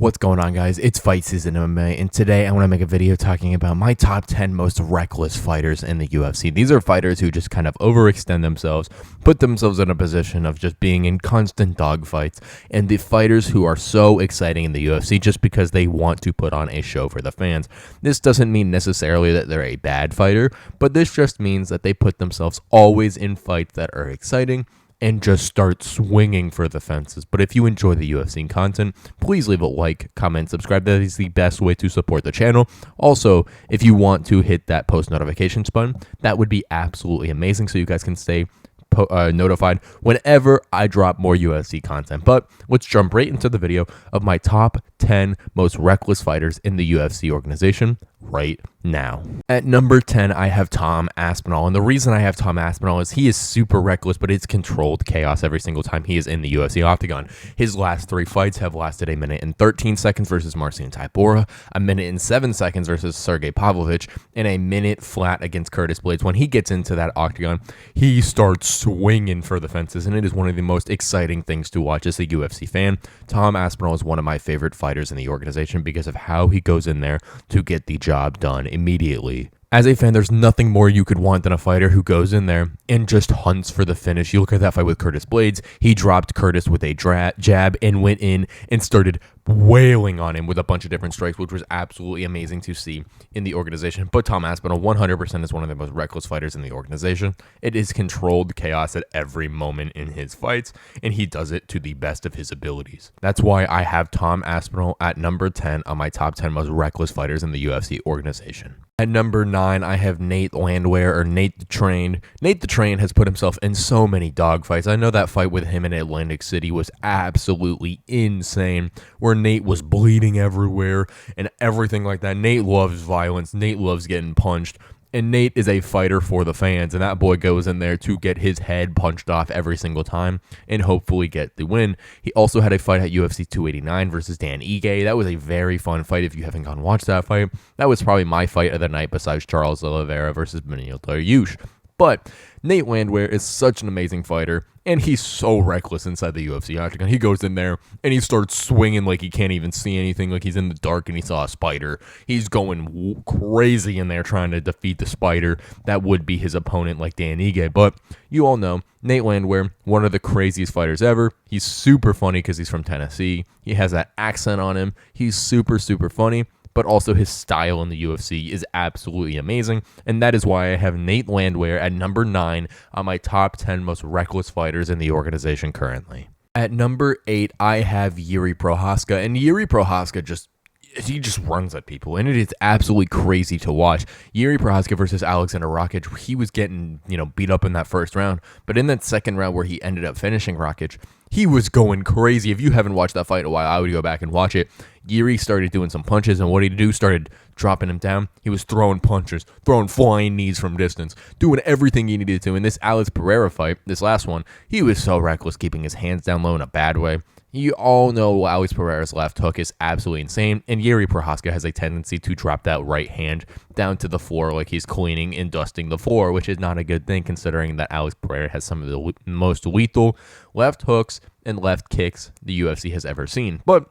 What's going on, guys? It's fight season MMA, and today I want to make a video talking about my top 10 most reckless fighters in the UFC. These are fighters who just kind of overextend themselves, put themselves in a position of just being in constant dogfights, and the fighters who are so exciting in the UFC just because they want to put on a show for the fans. This doesn't mean necessarily that they're a bad fighter, but this just means that they put themselves always in fights that are exciting and just start swinging for the fences. But if you enjoy the UFC content, please leave a like, comment, subscribe. That is the best way to support the channel. Also, if you want to hit that post notifications button, that would be absolutely amazing so you guys can stay notified whenever I drop more UFC content. But let's jump right into the video of my top 10 most reckless fighters in the UFC organization right now. At number 10, I have Tom Aspinall, and the reason I have Tom Aspinall is he is super reckless, but it's controlled chaos every single time he is in the UFC octagon. His last 3 fights have lasted a minute and 13 seconds versus Marcin Tybura, a minute and 7 seconds versus Sergey Pavlovich, and a minute flat against Curtis Blaydes. When he gets into that octagon, he starts swinging for the fences, and it is one of the most exciting things to watch as a UFC fan. Tom Aspinall is one of my favorite fighters in the organization because of how he goes in there to get the job done immediately. As a fan, there's nothing more you could want than a fighter who goes in there and just hunts for the finish. You look at that fight with Curtis Blaydes. He dropped Curtis with a jab and went in and started wailing on him with a bunch of different strikes, which was absolutely amazing to see in the organization. But Tom Aspinall 100% is one of the most reckless fighters in the organization. It is controlled chaos at every moment in his fights, and he does it to the best of his abilities. That's why I have Tom Aspinall at number 10 on my top 10 most reckless fighters in the UFC organization. At number 9, I have Nate Landwehr, or Nate the Train. Nate the Train has put himself in so many dogfights. I know that fight with him in Atlantic City was absolutely insane, where Nate was bleeding everywhere and everything like that. Nate loves violence. Nate loves getting punched. And Nate is a fighter for the fans, and that boy goes in there to get his head punched off every single time and hopefully get the win. He also had a fight at UFC 289 versus Dan Ige. That was a very fun fight if you haven't gone and watched that fight. That was probably my fight of the night besides Charles Oliveira versus Beneil Dariush. But Nate Landwehr is such an amazing fighter, and he's so reckless inside the UFC octagon. He goes in there, and he starts swinging like he can't even see anything, like he's in the dark and he saw a spider. He's going crazy in there trying to defeat the spider that would be his opponent like Dan Ige. But you all know, Nate Landwehr, one of the craziest fighters ever. He's super funny because he's from Tennessee. He has that accent on him. He's super, super funny. But also his style in the UFC is absolutely amazing, and that is why I have Nate Landwehr at number 9 on my top 10 most reckless fighters in the organization currently. At number 8, I have Jiri Prochazka, and Jiri Prochazka just runs at people, and it is absolutely crazy to watch. Jiri Prochazka versus Alexander Rakic, he was getting, beat up in that first round, but in that second round where he ended up finishing Rakic, he was going crazy. If you haven't watched that fight in a while, I would go back and watch it. Jiri started doing some punches, and what did he do? Started dropping him down. He was throwing punches, throwing flying knees from distance, doing everything he needed to. In this Alex Pereira fight, this last one, he was so reckless, keeping his hands down low in a bad way. You all know Alex Pereira's left hook is absolutely insane, and Jiri Prochazka has a tendency to drop that right hand down to the floor like he's cleaning and dusting the floor, which is not a good thing considering that Alex Pereira has some of the most lethal left hooks and left kicks the UFC has ever seen. But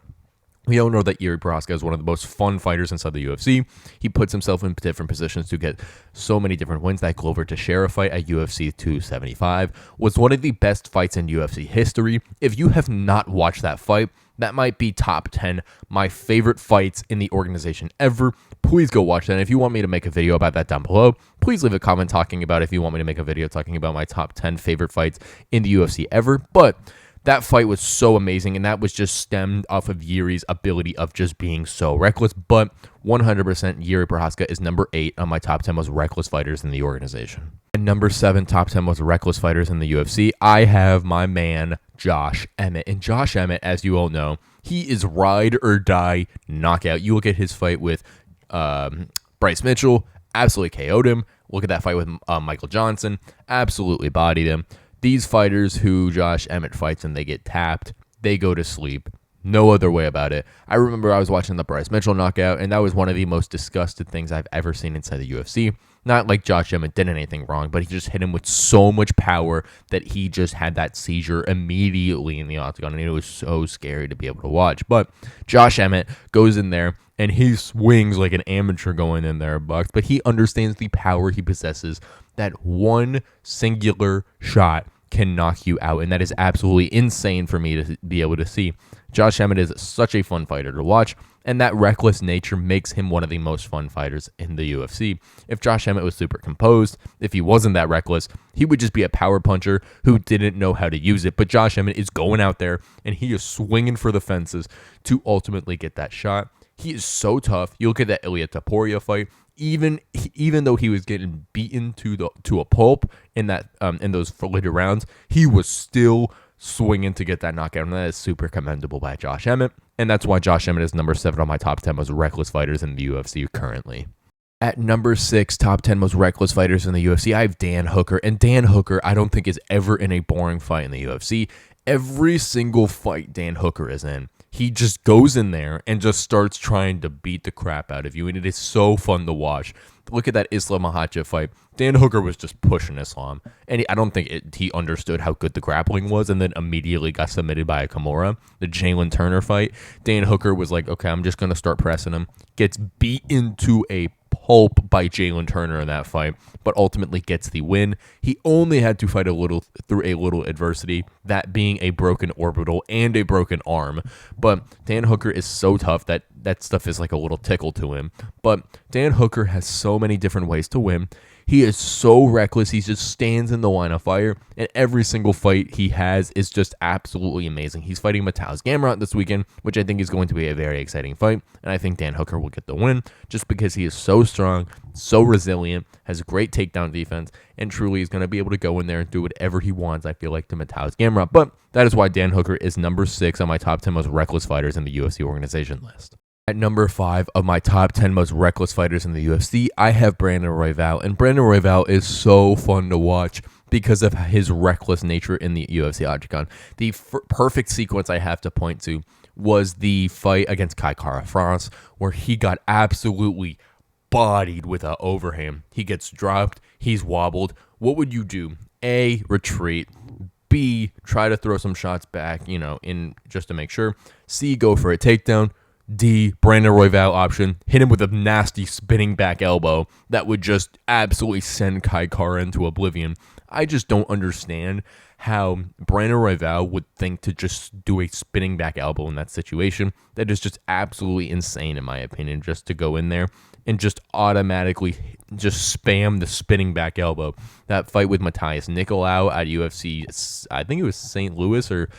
we all know that Jiri Prochazka is one of the most fun fighters inside the UFC. He puts himself in different positions to get so many different wins. That Glover Teixeira fight at UFC 275 was one of the best fights in UFC history. If you have not watched that fight, that might be top 10 my favorite fights in the organization ever. Please go watch that. And if you want me to make a video about that down below, please leave a comment talking about if you want me to make a video talking about my top 10 favorite fights in the UFC ever. But that fight was so amazing, and that was just stemmed off of Jiri's ability of just being so reckless. But 100% Jiri Prochazka is number 8 on my top 10 most reckless fighters in the organization. And number 7, top 10 most reckless fighters in the UFC, I have my man, Josh Emmett. And Josh Emmett, as you all know, he is ride or die knockout. You look at his fight with Bryce Mitchell, absolutely KO'd him. Look at that fight with Michael Johnson, absolutely bodied him. These fighters who Josh Emmett fights and they get tapped, they go to sleep. No other way about it. I remember I was watching the Bryce Mitchell knockout, and that was one of the most disgusted things I've ever seen inside the UFC. Not like Josh Emmett did anything wrong, but he just hit him with so much power that he just had that seizure immediately in the octagon, and it was so scary to be able to watch. But Josh Emmett goes in there, and he swings like an amateur going in there, Bucks, but he understands the power he possesses. That one singular shot can knock you out, and that is absolutely insane for me to be able to see. Josh Emmett is such a fun fighter to watch, and that reckless nature makes him one of the most fun fighters in the UFC. If Josh Emmett was super composed, if he wasn't that reckless, he would just be a power puncher who didn't know how to use it. But Josh Emmett is going out there, and he is swinging for the fences to ultimately get that shot. He is so tough. You look at that Ilia Topuria fight. Even though he was getting beaten to a pulp in those later rounds, he was still swinging to get that knockout, and that is super commendable by Josh Emmett, and that's why Josh Emmett is number 7 on my top 10 most reckless fighters in the UFC currently. At number 6, top 10 most reckless fighters in the UFC, I have Dan Hooker, and Dan Hooker I don't think is ever in a boring fight in the UFC. Every single fight Dan Hooker is in, he just goes in there and just starts trying to beat the crap out of you, and it is so fun to watch. Look at that Islam Makhachev fight. Dan Hooker was just pushing Islam, and I don't think he understood how good the grappling was, and then immediately got submitted by a Kimura. The Jalen Turner fight, Dan Hooker was like, okay, I'm just going to start pressing him. Gets beat into a pulp by Jalen Turner in that fight, but ultimately gets the win. He only had to fight through a little adversity, that being a broken orbital and a broken arm. But Dan Hooker is so tough that stuff is like a little tickle to him. But Dan Hooker has so many different ways to win. He is so reckless. He just stands in the line of fire, and every single fight he has is just absolutely amazing. He's fighting Mateusz Gamrot this weekend, which I think is going to be a very exciting fight, and I think Dan Hooker will get the win just because he is so strong, so resilient, has great takedown defense, and truly is going to be able to go in there and do whatever he wants, I feel like, to Mateusz Gamrot. But that is why Dan Hooker is number 6 on my top 10 most reckless fighters in the UFC organization list. At number 5 of my top 10 most reckless fighters in the UFC, I have Brandon Royval. And Brandon Royval is so fun to watch because of his reckless nature in the UFC octagon. The perfect sequence I have to point to was the fight against Kai Kara France, where he got absolutely bodied with an overhand. He gets dropped, he's wobbled. What would you do? A, retreat. B, try to throw some shots back, in just to make sure. C, go for a takedown. D, Brandon Royval option, hit him with a nasty spinning back elbow that would just absolutely send Kai Kara into oblivion. I just don't understand how Brandon Royval would think to just do a spinning back elbow in that situation. That is just absolutely insane, in my opinion, just to go in there and just automatically just spam the spinning back elbow. That fight with Matthias Nicolau at UFC, I think it was St. Louis or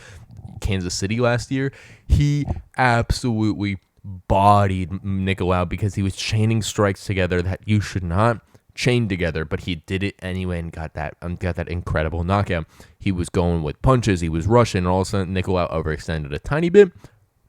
Kansas City last year, he absolutely bodied Nicolau because he was chaining strikes together that you should not chain together, but he did it anyway and got that incredible knockout. He was going with punches, he was rushing, and all of a sudden Nicolau overextended a tiny bit,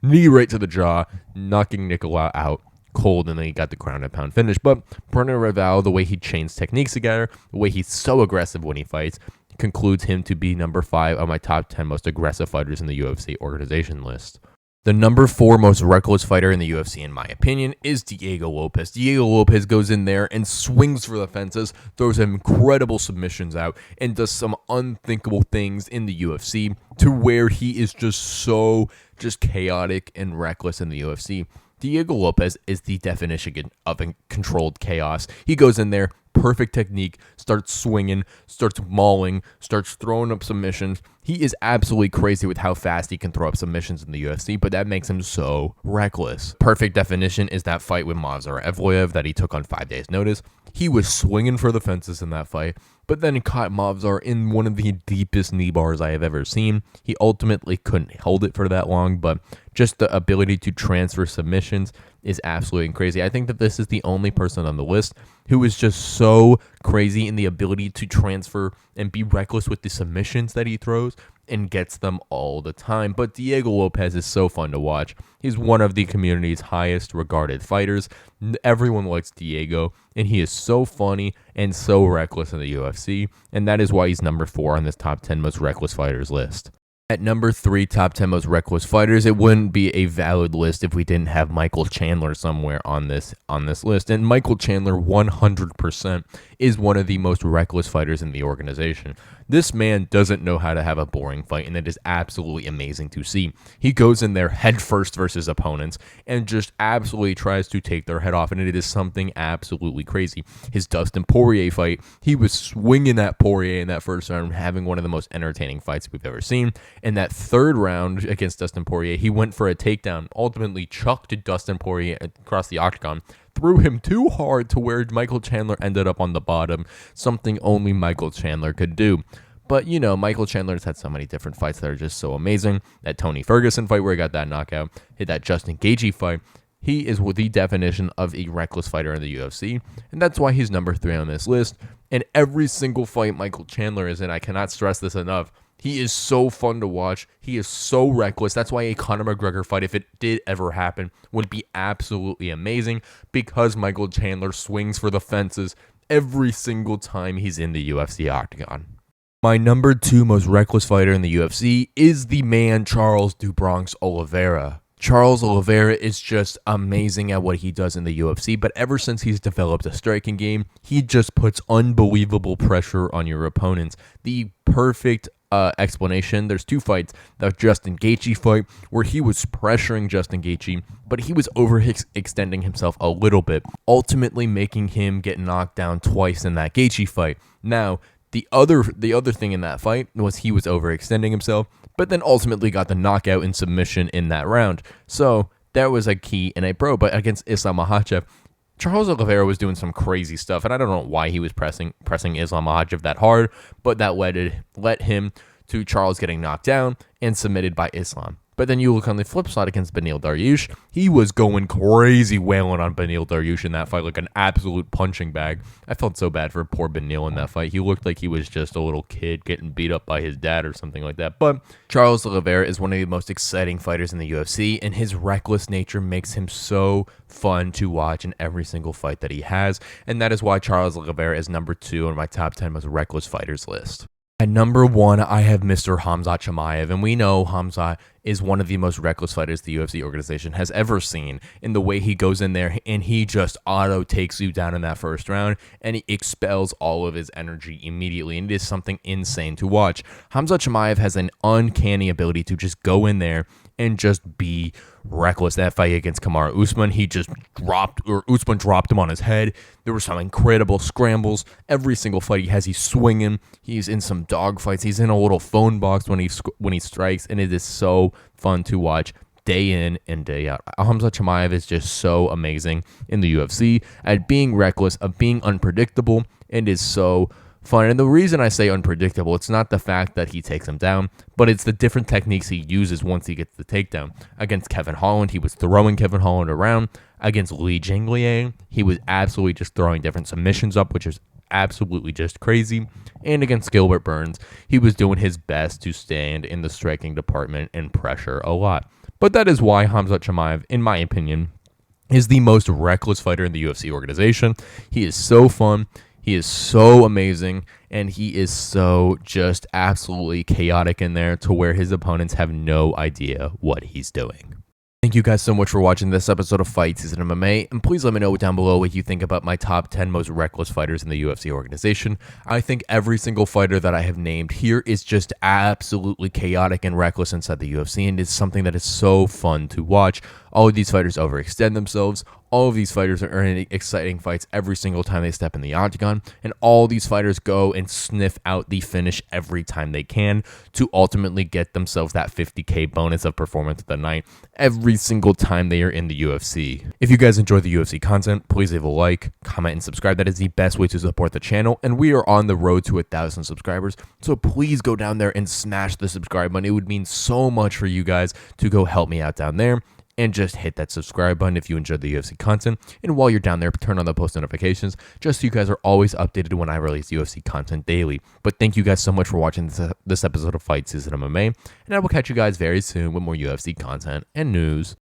knee right to the jaw, knocking Nicolau out cold, and then he got the ground and pound finish. But Brandon Royval, the way he chains techniques together, the way he's so aggressive when he fights, concludes him to be number 5 on my top 10 most aggressive fighters in the UFC organization list. The number 4 most reckless fighter in the UFC, in my opinion, is Diego Lopes. Diego Lopes goes in there and swings for the fences, throws incredible submissions out, and does some unthinkable things in the UFC to where he is just chaotic and reckless in the UFC. Diego Lopes is the definition of controlled chaos. He goes in there, perfect technique, starts swinging, starts mauling, starts throwing up submissions. He is absolutely crazy with how fast he can throw up submissions in the UFC, but that makes him so reckless. Perfect definition is that fight with Movsar Evloev that he took on 5 days' notice. He was swinging for the fences in that fight, but then he caught Movsar in one of the deepest knee bars I have ever seen. He ultimately couldn't hold it for that long, but just the ability to transfer submissions is absolutely crazy. I think that this is the only person on the list who is just so crazy in the ability to transfer and be reckless with the submissions that he throws and gets them all the time. But Diego Lopes is so fun to watch. He's one of the community's highest regarded fighters. Everyone likes Diego, and he is so funny and so reckless in the UFC, and that is why he's number 4 on this top 10 most reckless fighters list. At number 3, top 10 most reckless fighters, it wouldn't be a valid list if we didn't have Michael Chandler somewhere on this list. And Michael Chandler 100% is one of the most reckless fighters in the organization. This man doesn't know how to have a boring fight, and it is absolutely amazing to see. He goes in there head first versus opponents and just absolutely tries to take their head off, and it is something absolutely crazy. His Dustin Poirier fight, he was swinging at Poirier in that first round, having one of the most entertaining fights we've ever seen. In that third round against Dustin Poirier, he went for a takedown, ultimately chucked Dustin Poirier across the octagon, threw him too hard to where Michael Chandler ended up on the bottom, something only Michael Chandler could do. But, you know, Michael Chandler's had so many different fights that are just so amazing. That Tony Ferguson fight where he got that knockout, hit that Justin Gaethje fight. He is the definition of a reckless fighter in the UFC, and that's why he's number 3 on this list. And every single fight Michael Chandler is in, I cannot stress this enough, he is so fun to watch. He is so reckless. That's why a Conor McGregor fight, if it did ever happen, would be absolutely amazing, because Michael Chandler swings for the fences every single time he's in the UFC octagon. My number 2 most reckless fighter in the UFC is the man Charles "Do Bronx" Oliveira. Charles Oliveira is just amazing at what he does in the UFC, but ever since he's developed a striking game, he just puts unbelievable pressure on your opponents. The perfect explanation, there's 2 fights. The Justin Gaethje fight, where he was pressuring Justin Gaethje, but he was overextending himself a little bit, ultimately making him get knocked down twice in that Gaethje fight. Now, the other thing in that fight was he was overextending himself, but then ultimately got the knockout and submission in that round. So that was a key and a pro. But against Islam Makhachev, Charles Oliveira was doing some crazy stuff, and I don't know why he was pressing Islam Makhachev that hard, but that led him to Charles getting knocked down and submitted by Islam. But then you look on the flip side against Beneil Dariush, he was going crazy wailing on Beneil Dariush in that fight like an absolute punching bag. I felt so bad for poor Beneil in that fight. He looked like he was just a little kid getting beat up by his dad or something like that. But Charles Oliveira is one of the most exciting fighters in the UFC, and his reckless nature makes him so fun to watch in every single fight that he has. And that is why Charles Oliveira is number 2 on my top 10 most reckless fighters list. At number 1, I have Mr. Khamzat Chimaev, and we know Khamzat is one of the most reckless fighters the UFC organization has ever seen, in the way he goes in there and he just auto takes you down in that first round, and he expels all of his energy immediately, and it is something insane to watch. Khamzat Chimaev has an uncanny ability to just go in there and just be reckless. That fight against Kamaru Usman, Usman dropped him on his head. There were some incredible scrambles. Every single fight he has, he's swinging. He's in some dog fights. He's in a little phone box when he strikes, and it is so fun to watch day in and day out. Khamzat Chimaev is just so amazing in the UFC at being reckless, of being unpredictable, and is so fun. And the reason I say unpredictable, it's not the fact that he takes him down, but it's the different techniques he uses once he gets the takedown. Against Kevin Holland, he was throwing Kevin Holland around. Against Li Jingliang, he was absolutely just throwing different submissions up, which is absolutely just crazy. And against Gilbert Burns, he was doing his best to stand in the striking department and pressure a lot. But that is why Khamzat Chimaev, in my opinion, is the most reckless fighter in the UFC organization. He is so fun. He is so amazing, and he is so just absolutely chaotic in there to where his opponents have no idea what he's doing. Thank you guys so much for watching this episode of Fight Season MMA, and please let me know down below what you think about my top 10 most reckless fighters in the UFC organization. I think every single fighter that I have named here is just absolutely chaotic and reckless inside the UFC, and it's something that is so fun to watch. All of these fighters overextend themselves. All of these fighters are in exciting fights every single time they step in the octagon, and all these fighters go and sniff out the finish every time they can to ultimately get themselves that 50K bonus of performance of the night every single time they are in the UFC. If you guys enjoy the UFC content, please leave a like, comment, and subscribe. That is the best way to support the channel, and we are on the road to 1,000 subscribers, so please go down there and smash the subscribe button. It would mean so much for you guys to go help me out down there. And just hit that subscribe button if you enjoyed the UFC content. And while you're down there, turn on the post notifications just so you guys are always updated when I release UFC content daily. But thank you guys so much for watching this episode of Fight Season MMA. And I will catch you guys very soon with more UFC content and news.